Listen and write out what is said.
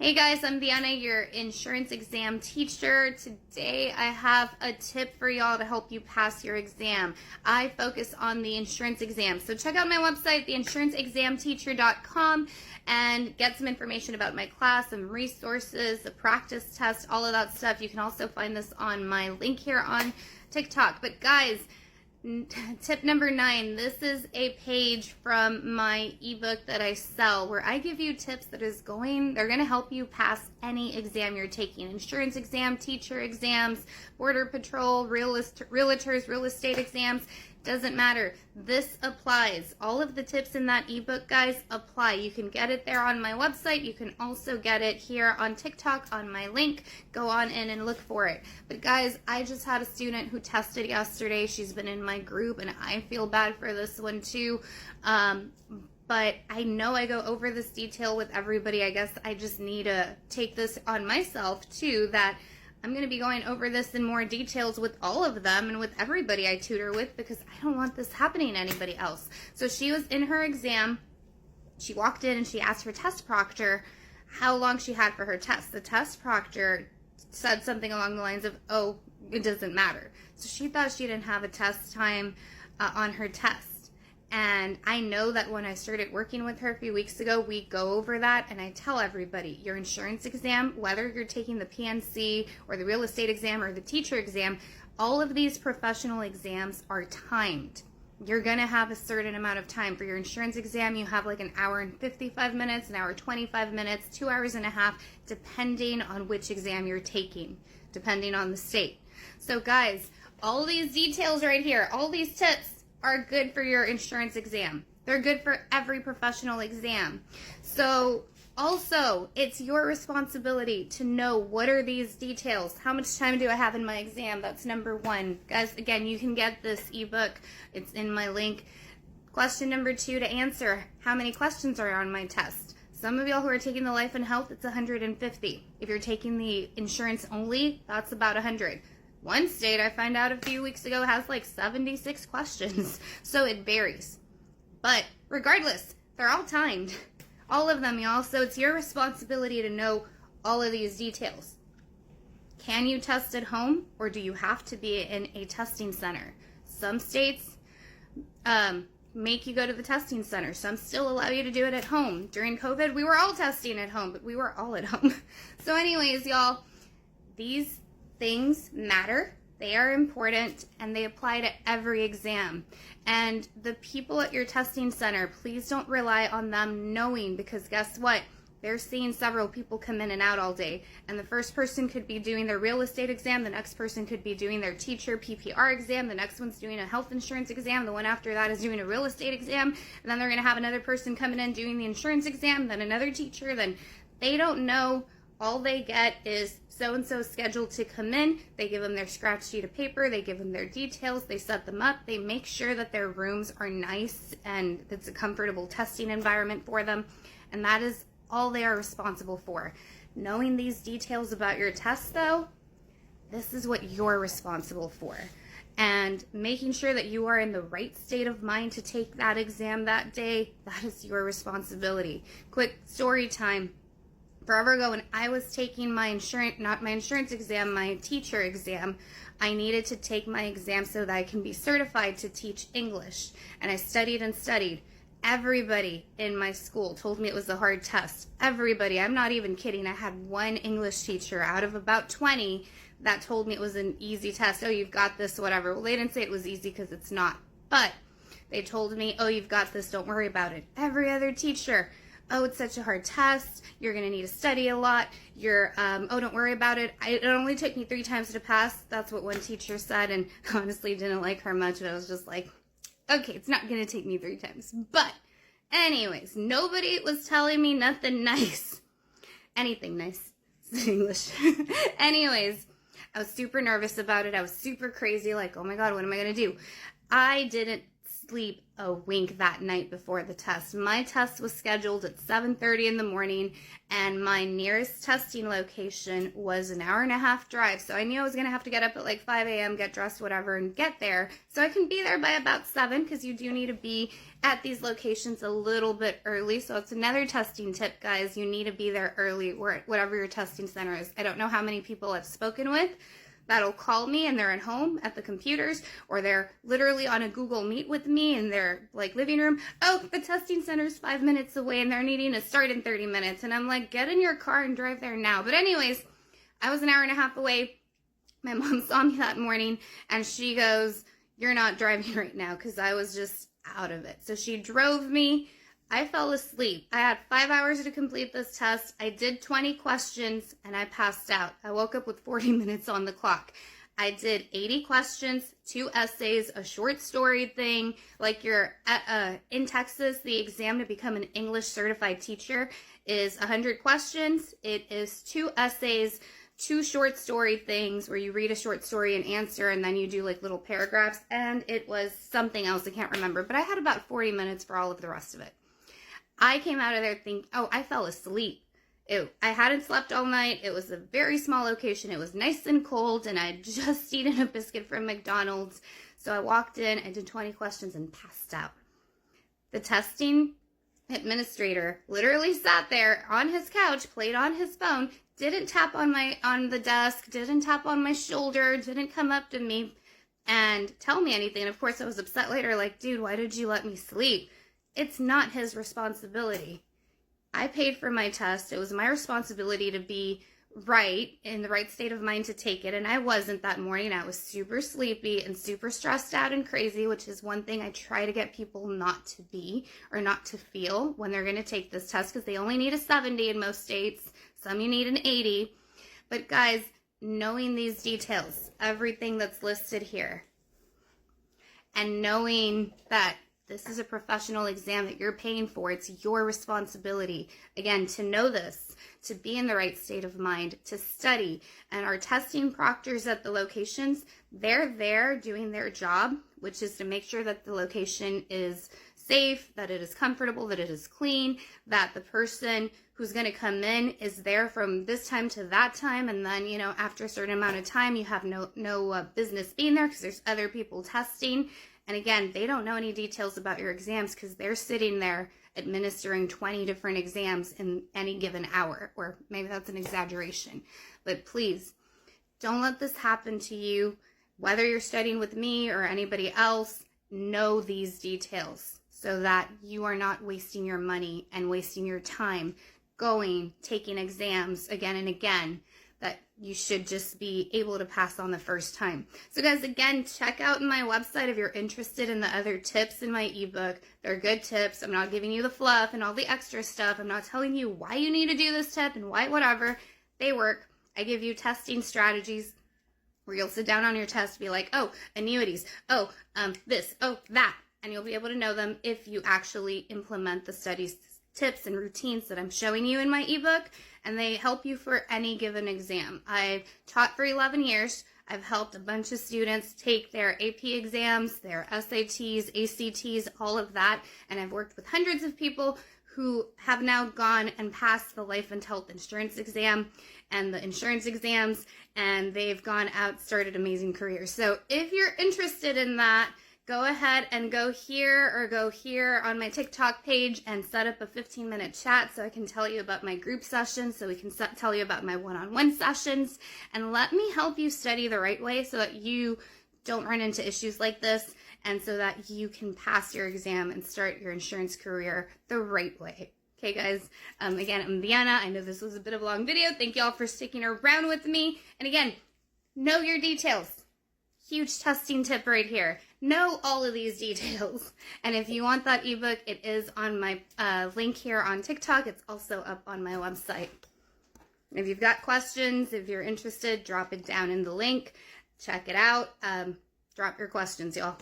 Hey guys, I'm Vienna, your insurance exam teacher. Today I have a tip for y'all to help you pass your exam. I focus on the insurance exam. So check out my website, theinsuranceexamteacher.com, and get some information about my class, some resources, the practice test, all of that stuff. You can also find this on my link here on TikTok. But guys, tip number 9, this is a page from my ebook that I sell where I give you tips they're going to help you pass any exam you're taking. Insurance exam, teacher exams, border patrol, realtors, real estate exams. Doesn't matter. This applies. All of the tips in that ebook, guys, apply. You can get it there on my website. You can also get it here on TikTok on my link. Go on in and look for it. But guys, I just had a student who tested yesterday. She's been in my group, and I feel bad for this one too. But I know I go over this detail with everybody. I guess I just need to take this on myself too, that I'm going to be going over this in more details with all of them and with everybody I tutor with, because I don't want this happening to anybody else. So she was in her exam. She walked in and she asked her test proctor how long she had for her test. The test proctor said something along the lines of, oh, it doesn't matter. So she thought she didn't have a test time on her test. And I know that when I started working with her a few weeks ago, we go over that, and I tell everybody, your insurance exam, whether you're taking the PNC or the real estate exam or the teacher exam, all of these professional exams are timed. You're going to have a certain amount of time. For your insurance exam, you have like an hour and 55 minutes, an hour 25 minutes, 2 hours and a half, depending on which exam you're taking, depending on the state. So guys, all these details right here, all these tips are good for your insurance exam. They're good for every professional exam. So also, it's your responsibility to know, what are these details? How much time do I have in my exam? That's number 1. Guys, again, you can get this ebook. It's in my link. Question number 2 to answer, how many questions are on my test? Some of y'all who are taking the life and health, it's 150. If you're taking the insurance only, that's about 100. One state I found out a few weeks ago has like 76 questions, so it varies. But regardless, they're all timed. All of them, y'all, so it's your responsibility to know all of these details. Can you test at home, or do you have to be in a testing center? Some states make you go to the testing center. Some still allow you to do it at home. During COVID, we were all testing at home, but we were all at home. So anyways, y'all, these things matter, they are important, and they apply to every exam. And the people at your testing center, please don't rely on them knowing, because guess what? They're seeing several people come in and out all day, and the first person could be doing their real estate exam, the next person could be doing their teacher PPR exam, the next one's doing a health insurance exam, the one after that is doing a real estate exam, and then they're going to have another person coming in doing the insurance exam, then another teacher. Then they don't know. All they get is so-and-so scheduled to come in. They give them their scratch sheet of paper. They give them their details. They set them up. They make sure that their rooms are nice and it's a comfortable testing environment for them. And that is all they are responsible for. Knowing these details about your test, though, this is what you're responsible for. And making sure that you are in the right state of mind to take that exam that day, that is your responsibility. Quick story time. Forever ago, when I was taking my insurance exam, my teacher exam, I needed to take my exam so that I can be certified to teach English. And I studied and studied. Everybody in my school told me it was a hard test. Everybody. I'm not even kidding. I had one English teacher out of about 20 that told me it was an easy test. Oh, you've got this, whatever. Well, they didn't say it was easy, because it's not. But they told me, oh, you've got this. Don't worry about it. Every other teacher, oh, it's such a hard test, you're going to need to study a lot, oh, don't worry about it. It only took me 3 times to pass. That's what one teacher said, and honestly didn't like her much, and I was just like, okay, it's not going to take me 3 times. But anyways, nobody was telling me nothing nice. Anything nice. English. Anyways, I was super nervous about it. I was super crazy, like, oh my God, what am I going to do? I didn't sleep a wink that night before the test. My test was scheduled at 7:30 in the morning, and my nearest testing location was an hour and a half drive. So I knew I was going to have to get up at like 5 a.m., get dressed, whatever, and get there. So I can be there by about 7, because you do need to be at these locations a little bit early. So it's another testing tip, guys. You need to be there early, whatever your testing center is. I don't know how many people I've spoken with that'll call me and they're at home at the computers, or they're literally on a Google Meet with me in their like living room. Oh, the testing center's 5 minutes away and they're needing to start in 30 minutes. And I'm like, get in your car and drive there now. But anyways, I was an hour and a half away. My mom saw me that morning and she goes, you're not driving right now, because I was just out of it. So she drove me. I fell asleep. I had 5 hours to complete this test. I did 20 questions and I passed out. I woke up with 40 minutes on the clock. I did 80 questions, 2 essays, a short story thing. Like you're in Texas, the exam to become an English certified teacher is 100 questions. It is 2 essays, 2 short story things where you read a short story and answer, and then you do like little paragraphs. And it was something else, I can't remember, but I had about 40 minutes for all of the rest of it. I came out of there thinking, oh, I fell asleep. I hadn't slept all night. It was a very small location. It was nice and cold, and I'd just eaten a biscuit from McDonald's. So I walked in, I did 20 questions, and passed out. The testing administrator literally sat there on his couch, played on his phone, didn't tap on the desk, didn't tap on my shoulder, didn't come up to me and tell me anything. And of course, I was upset later, like, dude, why did you let me sleep? It's not his responsibility. I paid for my test. It was my responsibility to be right, in the right state of mind to take it, and I wasn't that morning. I was super sleepy and super stressed out and crazy, which is one thing I try to get people not to be or not to feel when they're going to take this test, because they only need a 70 in most states. Some you need an 80. But guys, knowing these details, everything that's listed here, and knowing that this is a professional exam that you're paying for. It's your responsibility, again, to know this, to be in the right state of mind, to study. And our testing proctors at the locations, they're there doing their job, which is to make sure that the location is safe, that it is comfortable, that it is clean, that the person who's going to come in is there from this time to that time. And then, you know, after a certain amount of time, you have no business being there, because there's other people testing. And again, they don't know any details about your exams, because they're sitting there administering 20 different exams in any given hour. Or maybe that's an exaggeration. But please, don't let this happen to you. Whether you're studying with me or anybody else, know these details so that you are not wasting your money and wasting your time taking exams again and again that you should just be able to pass on the first time. So guys, again, check out my website if you're interested in the other tips in my ebook. They're good tips. I'm not giving you the fluff and all the extra stuff. I'm not telling you why you need to do this tip and why whatever. They work. I give you testing strategies where you'll sit down on your test, be like, oh, annuities, oh, this, oh, that. And you'll be able to know them if you actually implement the studies tips and routines that I'm showing you in my ebook, and they help you for any given exam. I've taught for 11 years. I've helped a bunch of students take their AP exams, their SATs, ACTs, all of that, and I've worked with hundreds of people who have now gone and passed the life and health insurance exam and the insurance exams, and they've gone out, started amazing careers. So if you're interested in that, go ahead and go here or go here on my TikTok page and set up a 15-minute chat so I can tell you about my group sessions, so we can tell you about my one-on-one sessions, and let me help you study the right way so that you don't run into issues like this, and so that you can pass your exam and start your insurance career the right way. Okay, guys, again, I'm Vienna. I know this was a bit of a long video. Thank you all for sticking around with me. And again, know your details. Huge testing tip right here. Know all of these details. And if you want that ebook, it is on my link here on TikTok. It's also up on my website. If you've got questions, if you're interested, drop it down in the link. Check it out. Drop your questions, y'all.